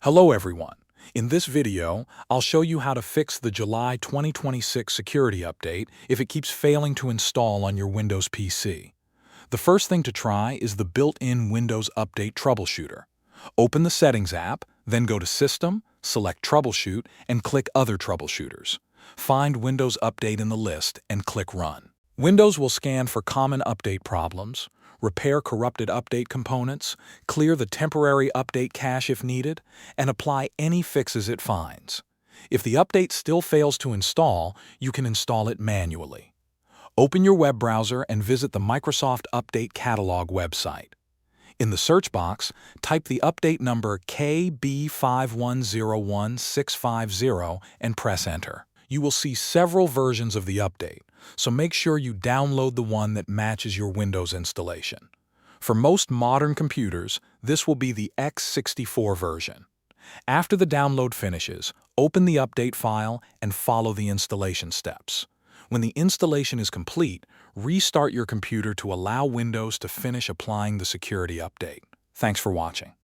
Hello everyone. In this video, I'll show you how to fix the July 2026 security update if it keeps failing to install on your Windows PC. The first thing to try is the built-in Windows Update Troubleshooter. Open the Settings app, then go to System, select Troubleshoot, and click Other Troubleshooters. Find Windows Update in the list and click Run. Windows will scan for common update problems, repair corrupted update components, clear the temporary update cache if needed, and apply any fixes it finds. If the update still fails to install, you can install it manually. Open your web browser and visit the Microsoft Update Catalog website. In the search box, type the update number KB5101650 and press Enter. You will see several versions of the update, so make sure you download the one that matches your Windows installation. For most modern computers, this will be the x64 version. After the download finishes, open the update file and follow the installation steps. When the installation is complete, restart your computer to allow Windows to finish applying the security update. Thanks for watching.